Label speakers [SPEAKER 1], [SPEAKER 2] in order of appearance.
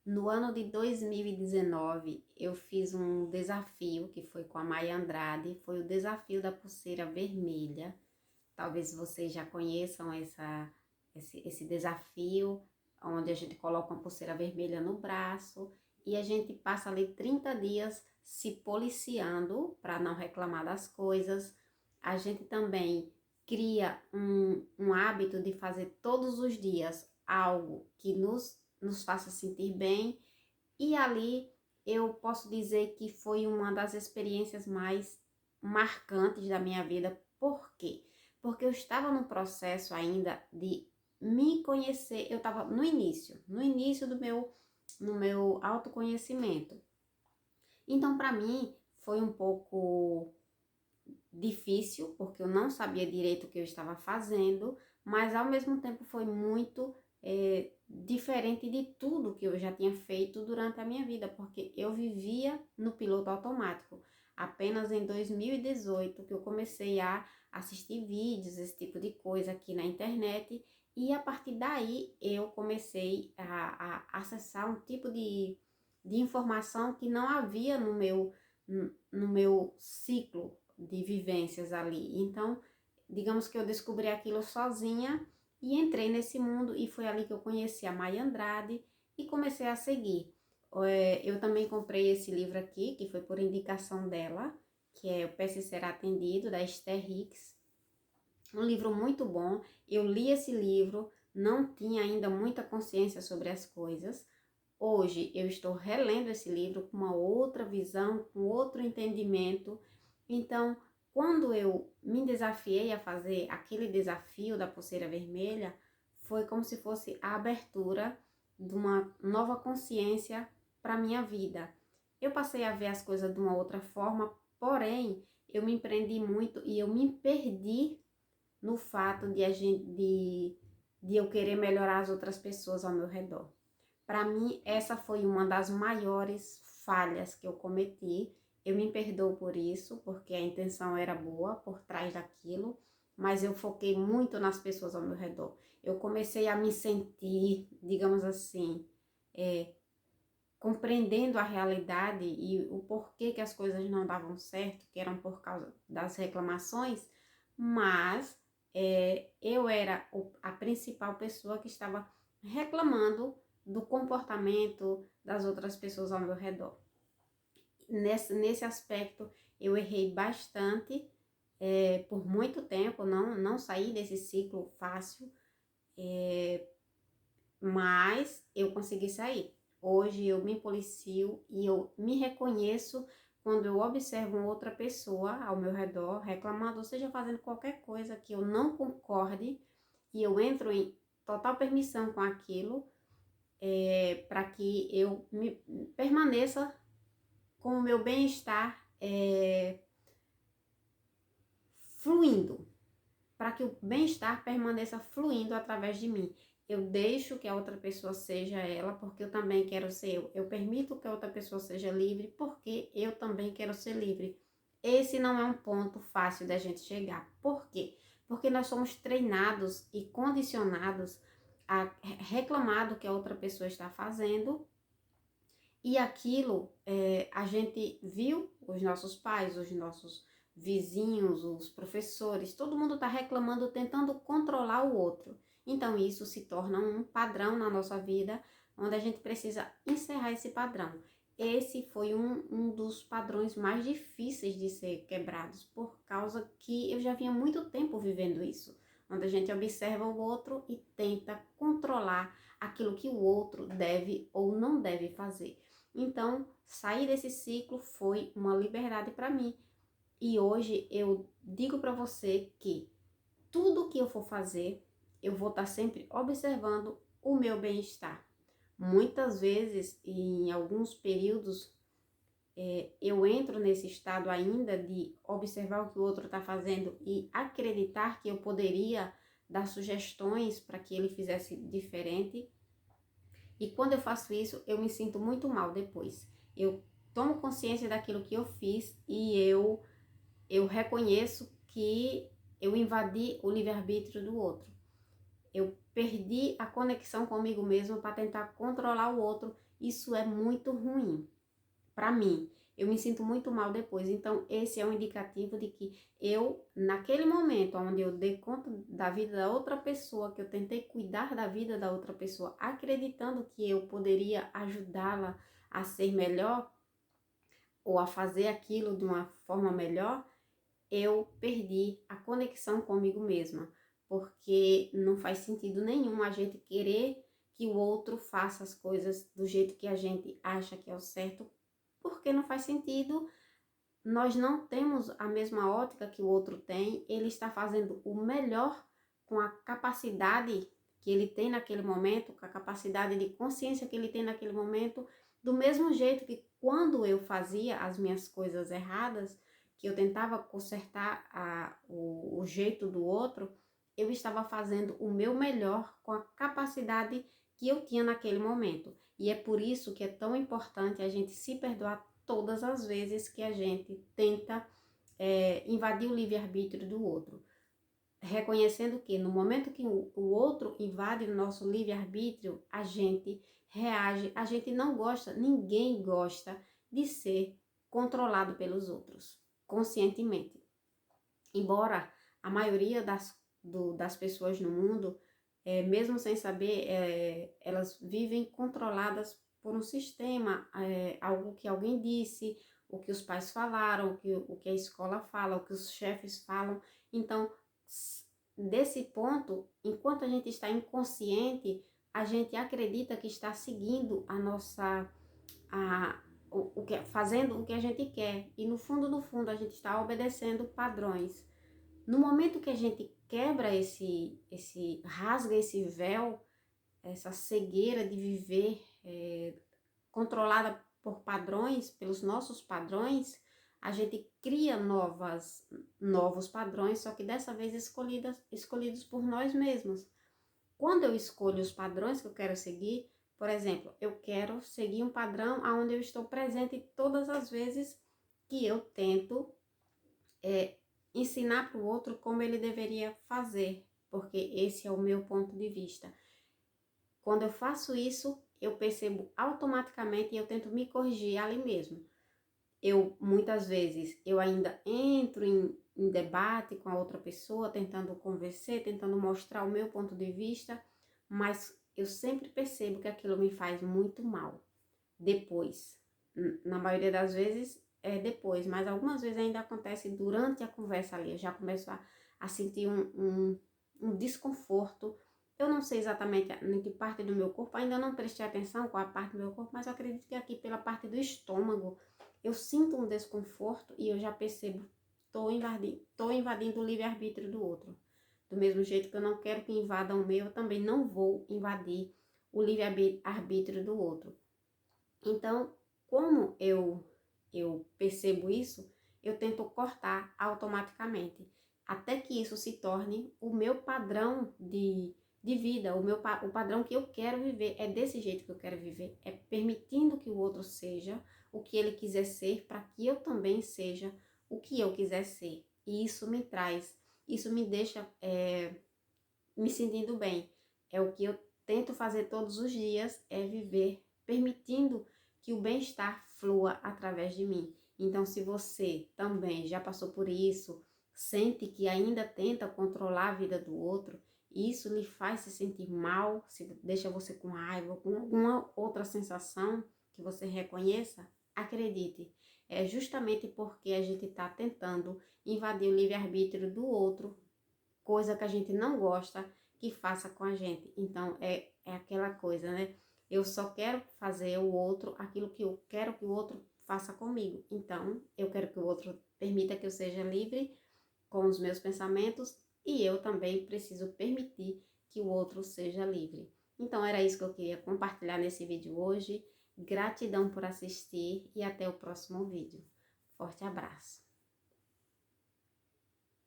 [SPEAKER 1] No ano de 2019, eu fiz um desafio que foi com a Maia Andrade, foi o desafio da pulseira vermelha. Talvez vocês já conheçam esse desafio, onde a gente coloca uma pulseira vermelha no braço e a gente passa ali 30 dias se policiando para não reclamar das coisas. A gente também cria um hábito de fazer todos os dias algo que nos faça sentir bem, e ali eu posso dizer que foi uma das experiências mais marcantes da minha vida. Por quê? Porque eu estava no processo ainda de me conhecer, eu estava no início no meu autoconhecimento. Então, para mim, foi um pouco difícil, porque eu não sabia direito o que eu estava fazendo, mas ao mesmo tempo foi muito diferente de tudo que eu já tinha feito durante a minha vida, porque eu vivia no piloto automático. Apenas em 2018 que eu comecei a assistir vídeos, esse tipo de coisa aqui na internet, e a partir daí eu comecei a acessar um tipo de informação que não havia no meu ciclo de vivências ali. Então, digamos que eu descobri aquilo sozinha e entrei nesse mundo, e foi ali que eu conheci a Maia Andrade e comecei a seguir. Eu também comprei esse livro aqui, que foi por indicação dela, que é O Peça e Ser Atendido, da Esther Hicks. Um livro muito bom. Eu li esse livro, não tinha ainda muita consciência sobre as coisas. Hoje eu estou relendo esse livro com uma outra visão, com outro entendimento. Então, quando eu me desafiei a fazer aquele desafio da pulseira vermelha, foi como se fosse a abertura de uma nova consciência para a minha vida. Eu passei a ver as coisas de uma outra forma, porém, eu me empreendi muito e eu me perdi no fato de eu querer melhorar as outras pessoas ao meu redor. Para mim, essa foi uma das maiores falhas que eu cometi. Eu me perdoo por isso, porque a intenção era boa por trás daquilo, mas eu foquei muito nas pessoas ao meu redor. Eu comecei a me sentir, digamos assim, compreendendo a realidade e o porquê que as coisas não davam certo, que eram por causa das reclamações, mas eu era a principal pessoa que estava reclamando do comportamento das outras pessoas ao meu redor. Nesse aspecto, eu errei bastante, por muito tempo, não saí desse ciclo fácil, mas eu consegui sair. Hoje eu me policio e eu me reconheço quando eu observo outra pessoa ao meu redor reclamando, ou seja, fazendo qualquer coisa que eu não concorde, e eu entro em total permissão com aquilo, para que eu permaneça com o meu bem-estar fluindo, para que o bem-estar permaneça fluindo através de mim. Eu deixo que a outra pessoa seja ela, porque eu também quero ser eu. Eu permito que a outra pessoa seja livre, porque eu também quero ser livre. Esse não é um ponto fácil da gente chegar. Por quê? Porque nós somos treinados e condicionados a reclamar do que a outra pessoa está fazendo, e aquilo, a gente viu os nossos pais, os nossos vizinhos, os professores, todo mundo está reclamando, tentando controlar o outro. Então isso se torna um padrão na nossa vida, onde a gente precisa encerrar esse padrão. Esse foi um dos padrões mais difíceis de ser quebrados, por causa que eu já vinha muito tempo vivendo isso, onde a gente observa o outro e tenta controlar aquilo que o outro deve ou não deve fazer. Então, sair desse ciclo foi uma liberdade para mim. E hoje eu digo para você que tudo que eu for fazer, eu vou estar sempre observando o meu bem-estar. Muitas vezes, em alguns períodos, eu entro nesse estado ainda de observar o que o outro está fazendo e acreditar que eu poderia dar sugestões para que ele fizesse diferente. E quando eu faço isso, eu me sinto muito mal depois. Eu tomo consciência daquilo que eu fiz e eu reconheço que eu invadi o livre-arbítrio do outro. Eu perdi a conexão comigo mesmo para tentar controlar o outro. Isso é muito ruim para mim. Eu me sinto muito mal depois. Então, esse é um indicativo de que eu, naquele momento onde eu dei conta da vida da outra pessoa, que eu tentei cuidar da vida da outra pessoa, acreditando que eu poderia ajudá-la a ser melhor ou a fazer aquilo de uma forma melhor, eu perdi a conexão comigo mesma, porque não faz sentido nenhum a gente querer que o outro faça as coisas do jeito que a gente acha que é o certo, porque não faz sentido. Nós não temos a mesma ótica que o outro tem, ele está fazendo o melhor com a capacidade que ele tem naquele momento, com a capacidade de consciência que ele tem naquele momento, do mesmo jeito que quando eu fazia as minhas coisas erradas, que eu tentava consertar o jeito do outro, eu estava fazendo o meu melhor com a capacidade que eu tinha naquele momento. E é por isso que é tão importante a gente se perdoar todas as vezes que a gente tenta invadir o livre-arbítrio do outro. Reconhecendo que no momento que o outro invade o nosso livre-arbítrio, a gente reage, a gente não gosta, ninguém gosta de ser controlado pelos outros, conscientemente. Embora a maioria das pessoas no mundo, mesmo sem saber, elas vivem controladas por um sistema, algo que alguém disse, o que os pais falaram, o que a escola fala, o que os chefes falam. Então, desse ponto, enquanto a gente está inconsciente, a gente acredita que está seguindo a nossa, fazendo o que a gente quer, e no fundo a gente está obedecendo padrões. No momento que a gente quebra rasga esse véu, essa cegueira de viver controlada por padrões, pelos nossos padrões, a gente cria novos padrões, só que dessa vez escolhidos por nós mesmos. Quando eu escolho os padrões que eu quero seguir, por exemplo, eu quero seguir um padrão onde eu estou presente todas as vezes que eu tento ensinar para o outro como ele deveria fazer, porque esse é o meu ponto de vista. Quando eu faço isso, eu percebo automaticamente e eu tento me corrigir ali mesmo. Muitas vezes, eu ainda entro em debate com a outra pessoa, tentando convencer, tentando mostrar o meu ponto de vista, mas eu sempre percebo que aquilo me faz muito mal. Depois, na maioria das vezes, depois, mas algumas vezes ainda acontece durante a conversa ali. Eu já começo a sentir um desconforto. Eu não sei exatamente em que parte do meu corpo, ainda não prestei atenção qual a parte do meu corpo, mas eu acredito que aqui pela parte do estômago eu sinto um desconforto e eu já percebo, estou invadindo o livre-arbítrio do outro. Do mesmo jeito que eu não quero que invadam o meu, eu também não vou invadir o livre-arbítrio do outro. Então, como eu percebo isso, eu tento cortar automaticamente, até que isso se torne o meu padrão de vida, o padrão que eu quero viver. É desse jeito que eu quero viver, é permitindo que o outro seja o que ele quiser ser, para que eu também seja o que eu quiser ser. E isso me deixa me sentindo bem. É o que eu tento fazer todos os dias, é viver permitindo que o bem-estar flua através de mim. Então, se você também já passou por isso, sente que ainda tenta controlar a vida do outro, e isso lhe faz se sentir mal, se deixa você com raiva, com alguma outra sensação que você reconheça, acredite, é justamente porque a gente está tentando invadir o livre-arbítrio do outro, coisa que a gente não gosta que faça com a gente. Então, é aquela coisa, né? Eu só quero fazer o outro aquilo que eu quero que o outro faça comigo. Então, eu quero que o outro permita que eu seja livre com os meus pensamentos e eu também preciso permitir que o outro seja livre. Então, era isso que eu queria compartilhar nesse vídeo hoje. Gratidão por assistir e até o próximo vídeo. Forte abraço!